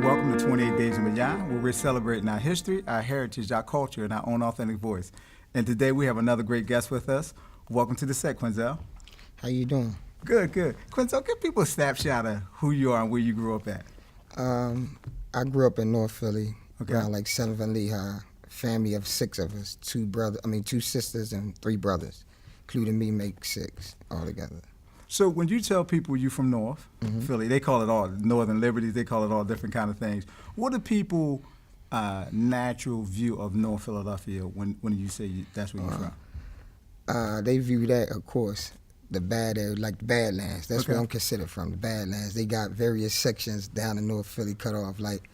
Welcome to 28 Days in Beyond, where we're celebrating our history, our heritage, our culture, and our own authentic voice. And today we have another great guest with us. Welcome to the set, Quinzel. How you doing? Good, good. Quinzel, give people a snapshot of who you are and where you grew up at. I grew up in North Philly, Okay. around like 7th and Lehigh. Family of 6 of us, 2 sisters and 3 brothers, including me, make 6 altogether. So when you tell people you're from North Mm-hmm. Philly, they call it all Northern Liberties, they call it all different kind of things. What are people natural view of North Philadelphia when you say that's where you're from? They view that, of course, the bad area, like the Badlands. That's Okay. where I'm considered from, the Badlands. They got various sections down in North Philly cut off. Like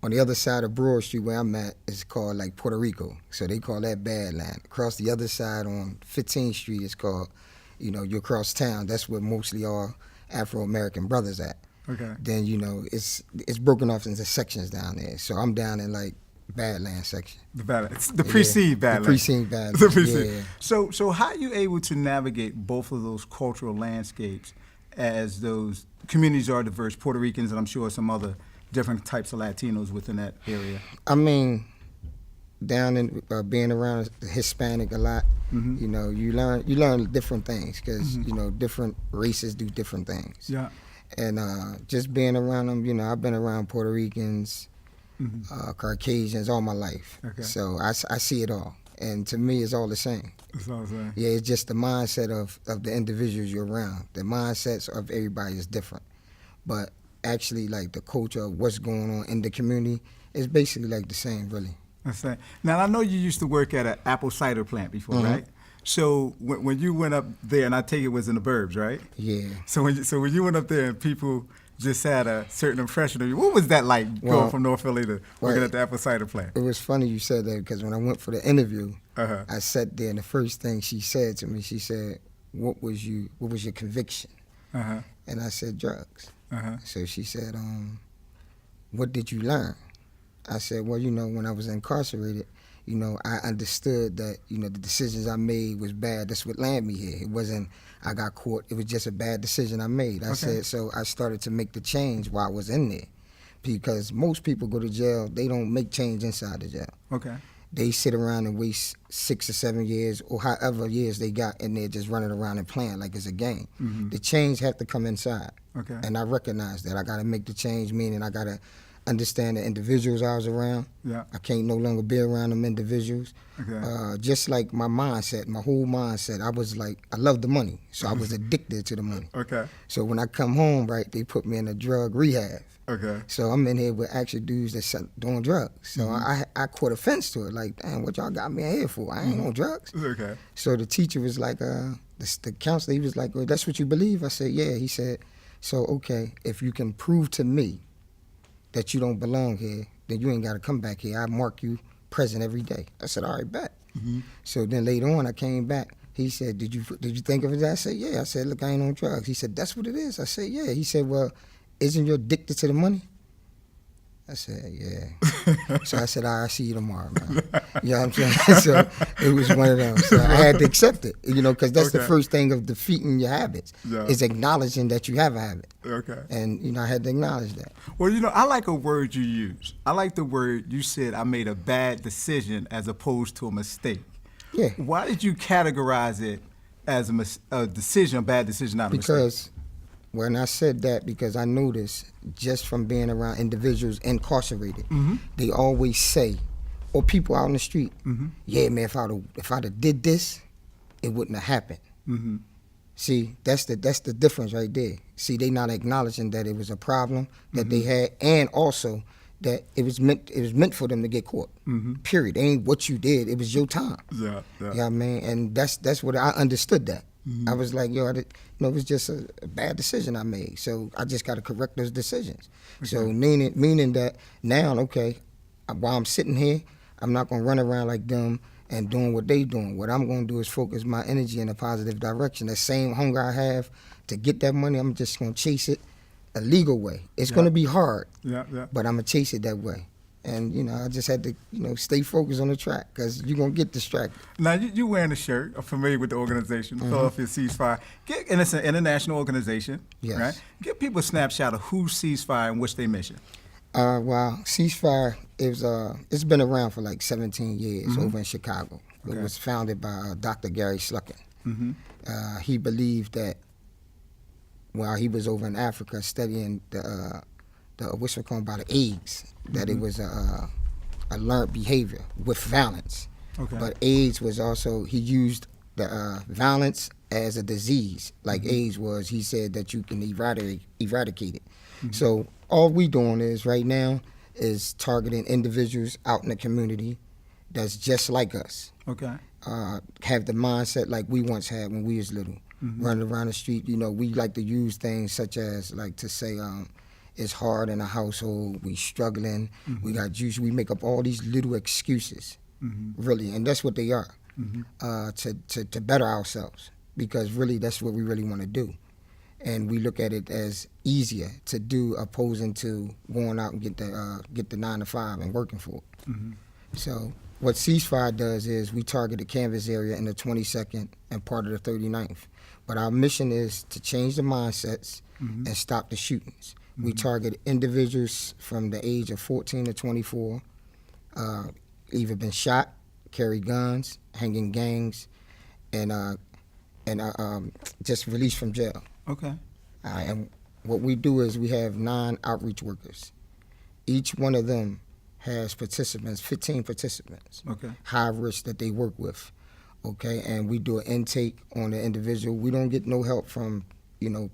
on the other side of Broad Street where I'm at, it's called like Puerto Rico. So they call that Badland. Across the other side on 15th Street, it's called, you're across town. That's where mostly all Afro-American brothers at. Okay. Then, it's broken off into sections down there. So I'm down in like Badlands section. The Badlands, the precede Badlands. The precede Badlands, The precede. yeah. So how are you able to navigate both of those cultural landscapes as those communities are diverse, Puerto Ricans and I'm sure some other different types of Latinos within that area? I mean, down in being around Hispanic a lot, Mm-hmm. you learn different things because different races do different things. Yeah. And just being around them, I've been around Puerto Ricans, Caucasians all my life. Okay. So I see it all, and to me, it's all the same. That's what I'm saying. Yeah, it's just the mindset of the individuals you're around. The mindsets of everybody is different, but actually, like the culture of what's going on in the community is basically like the same, really. That's right. Now I know you used to work at an apple cider plant before, Mm-hmm. right? So when you went up there, and I take it was in the burbs, right? Yeah. So when you went up there and people just had a certain impression of you, what was that like Well, going from North Philly to working well, at the apple cider plant? It was funny you said that because when I went for the interview, Uh-huh. I sat there and the first thing she said to me, she said, what was your conviction? Uh-huh. And I said, drugs. Uh-huh. So she said, what did you learn? I said, well, when I was incarcerated, I understood that, the decisions I made was bad. That's what landed me here. It wasn't I got caught. It was just a bad decision I made. I said, so I started to make the change while I was in there. Because most people go to jail, they don't make change inside the jail. Okay. They sit around and waste 6 or 7 years or however years they got in there just running around and playing like it's a game. Mm-hmm. The change had to come inside. Okay. And I recognize that. I got to make the change, meaning I got to understand the individuals I was around. Yeah. I can't no longer be around them individuals. Okay. Just like my mindset, my whole mindset, I was like, I loved the money. So I was addicted to the money. Okay. So when I come home, right, they put me in a drug rehab. Okay. So I'm in here with actual dudes that's doing drugs. So I caught offense to it. Like, damn, what y'all got me in here for? I ain't on drugs. Okay. So the teacher was like, the counselor, he was like, well, that's what you believe? I said, yeah. He said, so, okay, if you can prove to me that you don't belong here, then you ain't got to come back here. I mark you present every day. I said, all right, bet. Mm-hmm. So then later on, I came back. He said, did you think of it? I said, yeah. I said, look, I ain't on drugs. He said, that's what it is. I said, yeah. He said, well, isn't you addicted to the money? I said, yeah. So I said, I'll see you tomorrow, man. You know what I'm saying? So it was one of them. So I had to accept it, because that's the Okay. first thing of defeating your habits, Yeah. is acknowledging that you have a habit. Okay. And, I had to acknowledge that. Well, I like a word you use. I like the word you said, I made a bad decision as opposed to a mistake. Yeah. Why did you categorize it as a decision, a bad decision, not a mistake? Because when I said that, because I noticed just from being around individuals incarcerated, they always say, or people out on the street, yeah, man, if I'd have did this, it wouldn't have happened. Mm-hmm. See, that's the difference right there. See, they not acknowledging that it was a problem that they had, and also that it was meant for them to get caught. Period. It ain't what you did. It was your time. Yeah, yeah. You know what I mean? And that's what I understood that. I was like, it was just a bad decision I made. So I just got to correct those decisions. So meaning that now, okay, while I'm sitting here, I'm not going to run around like them and doing what they doing. What I'm going to do is focus my energy in a positive direction. That same hunger I have to get that money, I'm just going to chase it a legal way. It's going to be hard, Yeah, yeah. but I'm going to chase it that way. And, I just had to, stay focused on the track because you're going to get distracted. Now, you wearing a shirt. I'm familiar with the organization, Philadelphia Ceasefire. And it's an international organization, Yes. right? Give people a snapshot of who's Ceasefire and what's their mission. Well, Ceasefire it's been around for like 17 years over in Chicago. Okay. It was founded by Dr. Gary Sluckin. Mm-hmm. He believed that while he was over in Africa studying the what's it called about the AIDS, that it was a learned behavior with violence. Okay. But AIDS was also, he used the violence as a disease, like AIDS was. He said that you can eradicate it. So all we doing is right now is targeting individuals out in the community that's just like us. Okay. Have the mindset like we once had when we was little. Running around the street, we like to use things such as like to say, it's hard in a household, we struggling, we got juice. We make up all these little excuses, really, and that's what they are, to better ourselves, because really that's what we really want to do. And we look at it as easier to do opposing to going out and get the 9 to 5 and working for it. So what Ceasefire does is we target the canvas area in the 22nd and part of the 39th. But our mission is to change the mindsets and stop the shootings. We target individuals from the age of 14 to 24, either been shot, carry guns, hanging gangs, and just released from jail. Okay. And what we do is we have 9 outreach workers. Each one of them has participants, 15 participants, Okay. high risk that they work with. Okay, and we do an intake on the individual. We don't get no help from,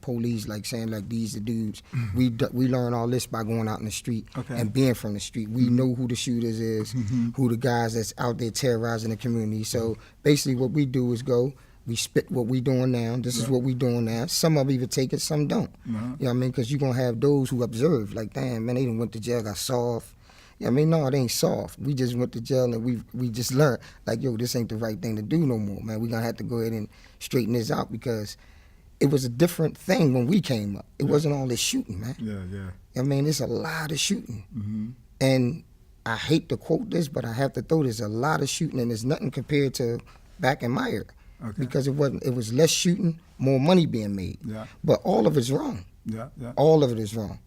police like saying like these the dudes. We learn all this by going out in the street and being from the street. We know who the shooters is, who the guys that's out there terrorizing the community. So basically what we do is we spit what we doing now. This is what we doing now. Some of them even take it, some don't. You know what I mean? Because you're going to have those who observe, like, damn, man, they done went to jail, got soft. I mean, no, it ain't soft. We just went to jail and we just learned, like, yo, this ain't the right thing to do no more, man. We're going to have to go ahead and straighten this out because it was a different thing when we came up. It wasn't all this shooting, man. Yeah. I mean, it's a lot of shooting. And I hate to quote this, but I have to throw this, a lot of shooting, and there's nothing compared to back in my era. Okay. Because it was less shooting, more money being made. Yeah. But all of it's wrong. Yeah. All of it is wrong.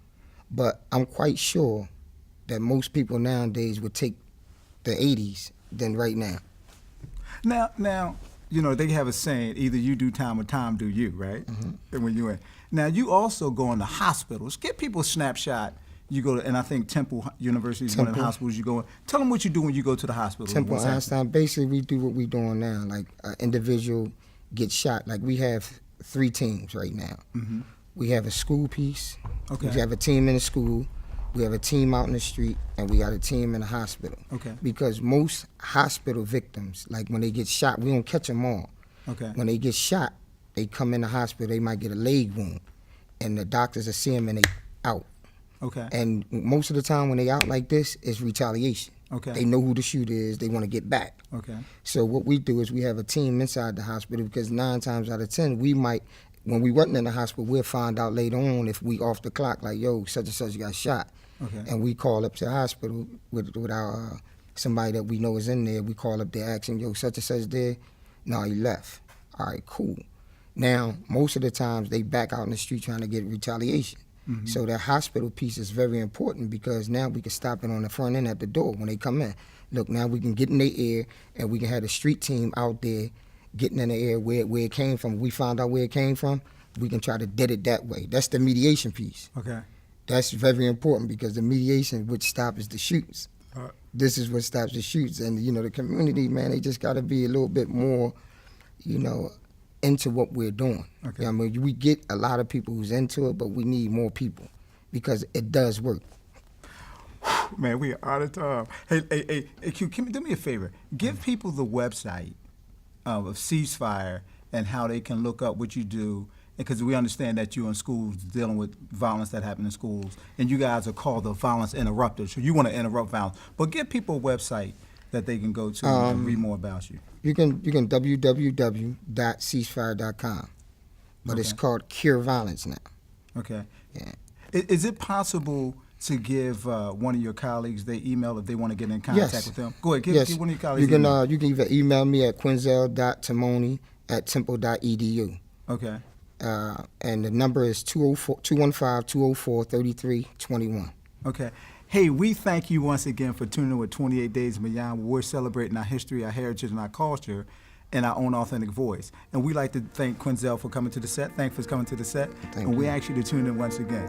But I'm quite sure that most people nowadays would take the 80s than right now. Now, they have a saying, either you do time or time do you, right? And when you in. Now, you also go into hospitals. Give people a snapshot. You go to, and I think Temple University is one of the hospitals you go in. Tell them what you do when you go to the hospital. Temple Einstein, basically we do what we doing now. Like an individual gets shot. Like we have 3 teams right now. We have a school piece. Okay. We have a team in the school. We have a team out in the street, and we got a team in the hospital. Okay. Because most hospital victims, like when they get shot, we don't catch them all. Okay. When they get shot, they come in the hospital, they might get a leg wound, and the doctors will see them and they out. Okay. And most of the time when they out like this, it's retaliation. Okay. They know who the shooter is, they want to get back. Okay. So what we do is we have a team inside the hospital because 9 times out of 10, we might, when we wasn't in the hospital, we'll find out later on if we off the clock, like, yo, such and such got shot. Okay. And we call up to the hospital with our somebody that we know is in there. We call up there asking, yo, such and such there? No, he left. All right, cool. Now, most of the times they back out in the street trying to get retaliation. So that hospital piece is very important because now we can stop it on the front end at the door when they come in. Look, now we can get in their ear and we can have the street team out there getting in the air where it came from. We found out where it came from, we can try to dead it that way. That's the mediation piece. Okay. That's very important because the mediation which stops the shoots. This is what stops the shoots. And, the community, man, they just got to be a little bit more, into what we're doing. Okay. I mean, we get a lot of people who's into it, but we need more people because it does work. Man, we are out of time. Hey, Q, do me a favor. Give people the website of Ceasefire and how they can look up what you do, because we understand that you're in schools dealing with violence that happen in schools, and you guys are called the violence interrupters, so you want to interrupt violence. But give people a website that they can go to and read more about you. You can www.ceasefire.com, but it's called Cure Violence now. Okay. Yeah. Is it possible to give one of your colleagues their email if they want to get in contact Yes. with them? Go ahead, Yes. give one of your colleagues. You can email. you can either email me at quinzel.timoni@temple.edu. Okay. And the number is 215-204-3321. Okay. Hey, we thank you once again for tuning in with 28 Days Beyond, where we're celebrating our history, our heritage, and our culture in our own authentic voice. And we like to thank Quinzel for coming to the set. Thanks for coming to the set. Thank and we you. ask you to tune in once again.